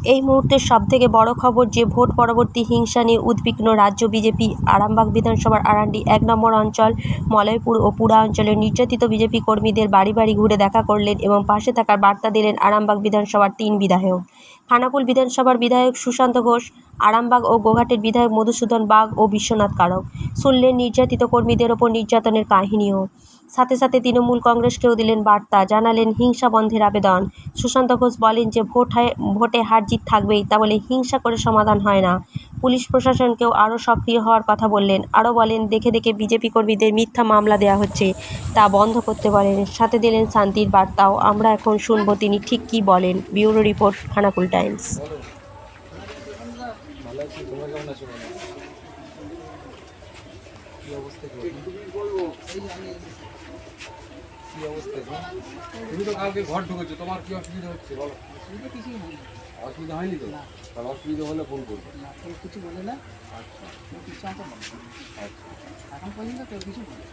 এই মুহূর্তের সবথেকে বড় খবর যে ভোট পরবর্তী হিংসা নিয়ে উদ্বিগ্ন রাজ্য বিজেপি। আরামবাগ বিধানসভার আরান্ডি ১ নম্বর অঞ্চল মলয়পুর ও পুরা অঞ্চলের নির্যাতিত বিজেপি কর্মীদের বাড়ি বাড়ি ঘুরে দেখা করলেন এবং পাশে থাকার বার্তা দিলেন আরামবাগ বিধানসভার ৩ বিধায়ক। খানাকুল বিধানসভার বিধায়ক সুশান্ত ঘোষ, আরামবাগ ও গোঘাটের বিধায়ক মধুসূদন বাগ ও বিশ্বনাথ কারক। শুনলেন নির্যাতিত কর্মীদের ওপর নির্যাতনের কাহিনীও। সাথে সাথে তৃণমূল কংগ্রেসকেও দিলেন বার্তা, জানালেন হিংসা বন্ধের আবেদন। সুশান্ত ঘোষ বলেন যে ভোটে হার জিত থাকবেই, তা বলে হিংসা করে সমাধান হয় না। পুলিশ প্রশাসনকেও আরও সক্রিয় হওয়ার কথা বললেন। আরও বলেন, দেখে দেখে বিজেপি কর্মীদের মিথ্যা মামলা দেওয়া হচ্ছে, তা বন্ধ করতে বলেন। সাথে দিলেন শান্তির বার্তাও। আমরা এখন শুনব তিনি ঠিক কী বলেন। Bureau report, Khanakul Times. তুমি তো কালকে ঘর ঢুকেছো, তোমার কি অসুবিধা হচ্ছে বলো? কিছুই নেই, অসুবিধা হয়নি তো? তাহলে অসুবিধা হলে ফোন করবে। কিছু বলে না। আচ্ছা, কিছু আমাকে বলে আচ্ছা, এখন পর্যন্ত কেউ কিছু বলে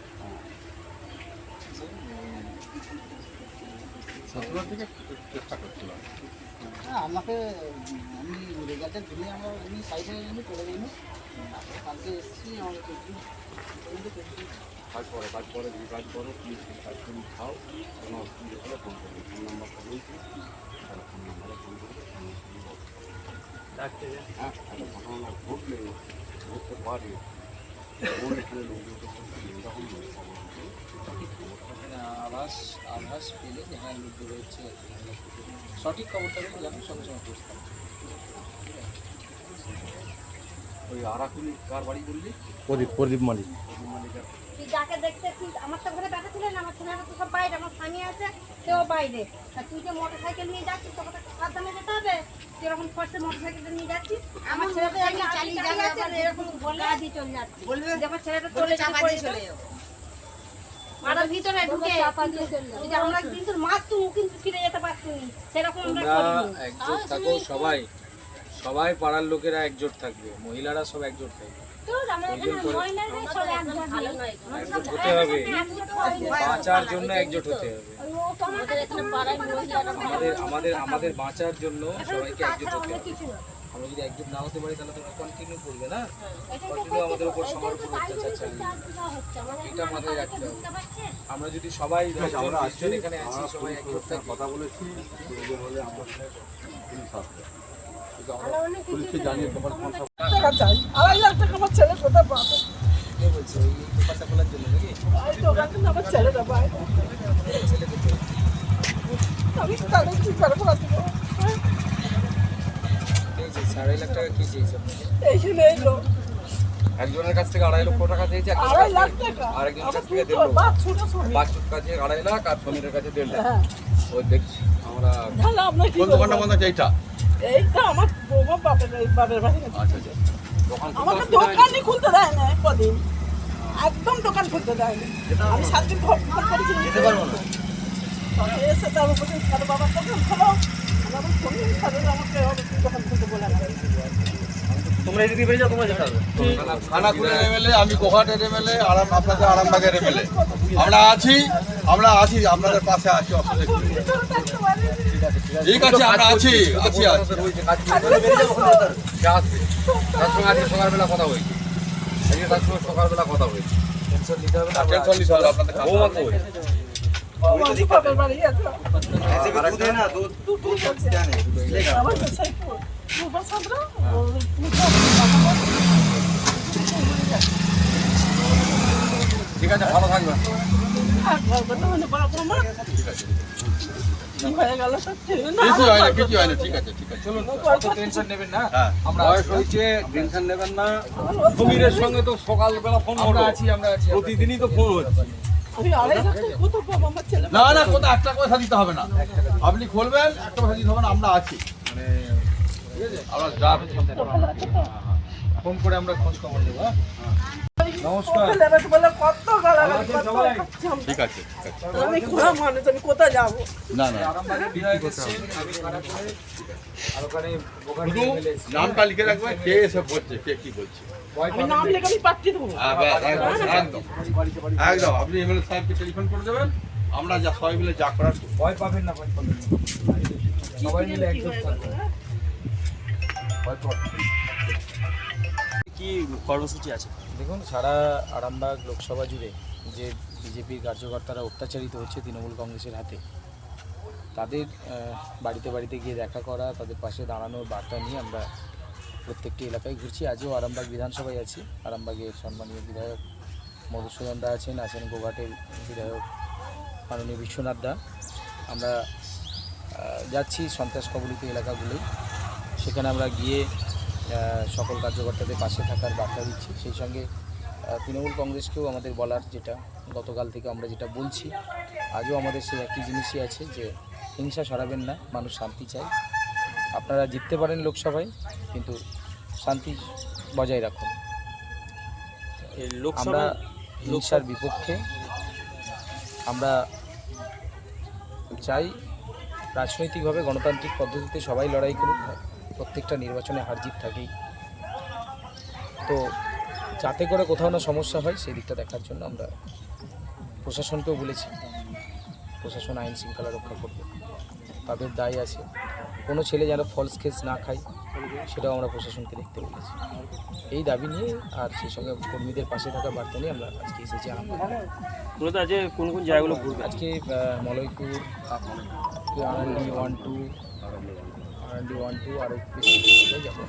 শ্বশুরের থেকে চেষ্টা করছিলাম। হ্যাঁ, আমাকে আমি রেজাল্টের দিনে আমরা এমনি সাইডে এমনি করে দিইনি। কালকে এসেছি, আমাকে কাজ করে কাজ করো, প্লিজ কাজ করে খাও, কোনো অসুবিধা হলে ফোন করবে। ফোন নাম্বারটা বলছি, তাহলে ফোন নাম্বারে ফোন করবে। হ্যাঁ, তাহলে ঘটনা ঘটলে ঘটতে পারে, আভাস পেলে যে হ্যাঁ লোক রয়েছে, সঠিক খবরটা পেলে আমি সঙ্গে সঙ্গে বুঝতাম। ওই আরাকুলি কার বাড়ি বললি? প্রদীপ মালিক। তুই যাকে দেখতেছিস, আমার তো ঘরে দেখা ছিলেন, আমার ছেলেরা তো সব বাইরে, আমার স্বামী আছে সেও বাইরে। তা তুই যে মোটর সাইকেল নিয়ে যাচ্ছিস, তোকে তো সাবধানে যেতে হবে। তুই এরকম ফর্সে মোটর সাইকেলটা নিয়ে যাচ্ছিস, আমার ছেলেটা চালিয়ে যাচ্ছে, এরকম গলা দিয়ে চলে যাচ্ছে, যে আমার ছেলেটা চলে যাবে মারার ভিতরে ঢুকে যদি আমরা কিন্তু মারতু কিন্তু ফিরে যেতে পারতুম, সেরকম আমরা করিনি। একজোট থাকো সবাই পাড়ার লোকেরা একজোট থাকবে, মহিলারা সব একজোট থাকবে, একজোট হতে হবে, বাঁচার জন্য একজোট হতে হবে। আমাদের বাঁচার জন্য সবাইকে একজোট হতে হবে। আমরা যদি একজোট না হতে পারি তাহলে তোমরা কন্টিনিউ করবে না, কন্টিনিউ আমাদের উপর সবার উপর অত্যাচার চালিয়ে, এটা মাথায় রাখতে হবে। আমরা যদি সবাই এখানে আছি, সবাই একজোট থাকি, কথা বলেছি, বলে আমার পুলিশকে জানিয়ে তোমার টাকা চাই, 2.5 লাখ টাকা আমার ছেলে কোথায় পাবে? কে বলছে ওই দোকানটা খোলার জন্য নাকি? এই দোকানটা আমার ছেলেটা পায়, আমি তাহলে কি করবো? চেয়েছে 2.5 লাখ টাকা কি চেয়েছে আপনাকে? এইখানে এলো একজনের কাছ থেকে 2.5 লক্ষ টাকা চেয়েছে, 2.5 লাখ টাকা, আরেকজনের কাছ আমার থেকে 1.5 দুটো লক্ষ। বাচ্চুটা ছবি। বাচ্চুর কাছে 2.5 লাখ আর সমীরের কাছে 1.5 লাখ। হ্যাঁ, ওই দেখছি আমরা তাহলে আপনার কি কোন দোকানটা বন্ধ আছে? এইটা এইটা আমার বৌমা বাপের বাড়ি আছে। আচ্ছা আচ্ছা, দোকান আমাকে দোকানই খুলতে দেয় না কদিন, একদম দোকান খুলতে দেয় না। আমি 7 দিন ঘর করেছি, যেতে পারবো না। এসে তার উপরে তার বাবার দোকান খোলো, আমার ফোনে তাদের আমাকে দোকান খুলতে বলে না। তোমরা এদিকে বেরিয়ে যাও, তোমরা যেতে হবে। খানাকুলের এমএলএ, আমি গোঘাটের এমএলএ, আপনাদের আরামবাগের এমএলএ, আমরা আছি আপনাদের পাশে আছি, অসুবিধা নেই। ঠিক আছে, আমরা আছি। তার সঙ্গে আজকে সকালবেলা কথা হয়েছে, টেনশন নিতে হবে না, টেনশন নিতে হবে আপনাদের বৌমাকে বলি। আমার বাপের বাড়ি আছে, আমার সেই দুবার সামরা ঠিক আছে, ভালো থাকবেন। কিছু হয় না, ঠিক আছে। চলুন, অত টেনশন নেবেন না। হ্যাঁ, আমরা বয়স হয়েছে, টেনশন নেবেন না। সমীরের সঙ্গে তো সকালবেলা ফোন আমরা হলো, আছি। প্রতিদিনই তো ফোন হচ্ছে। আমি 2.5 লাখ টাকা কোথাও পাবো? আমার ছেলে না কোথাও একটা পয়সা দিতে হবে না, আপনি খুলবেন, একটা পয়সা দিতে হবে না, আমরা আছি। ঠিক আছে, আমরা যা ফোন করে আমরা খোঁজ খবর নেবো। নমস্কার। বলে কত গালাগালি, কত খাচ্ছি আমি। ঠিক আছে। আমি খোলা মানুষ, আমি কোথায় যাবো? না আরামবাগের বিধায়ক এসেছেন, আমি খানাকুলে, আর ওখানে গোঘাটের শুধু MLA এসেছেন। নামটা লিখে রাখবেন, কে এসে বলছে, কে কি বলছে। ভয় আমি পাবেন নাম না। লিখে আমি পাঠিয়ে দেবো। একদম আপনি এমএলএ সাহেবকে টেলিফোন করে দেবেন, আমরা যা সবাই মিলে যা করার করব। ভয় পাবেন না। সবাই মিলে একজোট থাকবেন। কি কর্মসূচি আছে? দেখুন, সারা আরামবাগ লোকসভা জুড়ে যে বিজেপির কার্যকর্তারা অত্যাচারিত হচ্ছে তৃণমূল কংগ্রেসের হাতে, তাদের বাড়িতে বাড়িতে গিয়ে দেখা করা, তাদের পাশে দাঁড়ানোর বার্তা নিয়ে আমরা প্রত্যেকটি এলাকায় ঘুরছি। আজও আরামবাগ বিধানসভায় আছি। আরামবাগের সম্মানীয় বিধায়ক মধুসূদন দা আছেন গোঘাটের বিধায়ক মাননীয় বিশ্বনাথ দা। আমরা যাচ্ছি সন্ত্রাস কবলিত এলাকাগুলোই, সেখানে আমরা গিয়ে সকল কার্যকর্তাদের পাশে থাকার বার্তা দিচ্ছি। সেই সঙ্গে তৃণমূল কংগ্রেসকেও আমাদের বলার, যেটা গতকাল থেকে আমরা যেটা বলছি, আজও আমাদের সেই একই জিনিসই আছে যে হিংসা সরাবেন না, মানুষ শান্তি চায়। আপনারা জিততে পারেন লোকসভায়, কিন্তু শান্তি বজায় রাখুন। আমরা হিংসার বিপক্ষে। আমরা চাই রাজনৈতিকভাবে গণতান্ত্রিক পদ্ধতিতে সবাই লড়াই করুক, প্রত্যেকটা নির্বাচনে হার জিত থাকেই। তো যাতে করে কোথাও না সমস্যা হয় সেই দিকটা দেখার জন্য আমরা প্রশাসনকেও বলেছি, প্রশাসন আইন শৃঙ্খলা রক্ষা করবে, তাদের দায় আছে। কোনো ছেলে যেন ফলস কেস না খায় সেটাও আমরা প্রশাসনকে দেখতে বলেছি। এই দাবি নিয়ে আর সেই সঙ্গে কর্মীদের পাশে থাকা বার্তা নিয়ে আমরা আজকে এসেছি আরামবাগ। মূলত আজ কোন কোন জায়গাগুলো ঘুরবে? আজকে মলয়পুর, RND 1-2 আরও বেশি যাবো।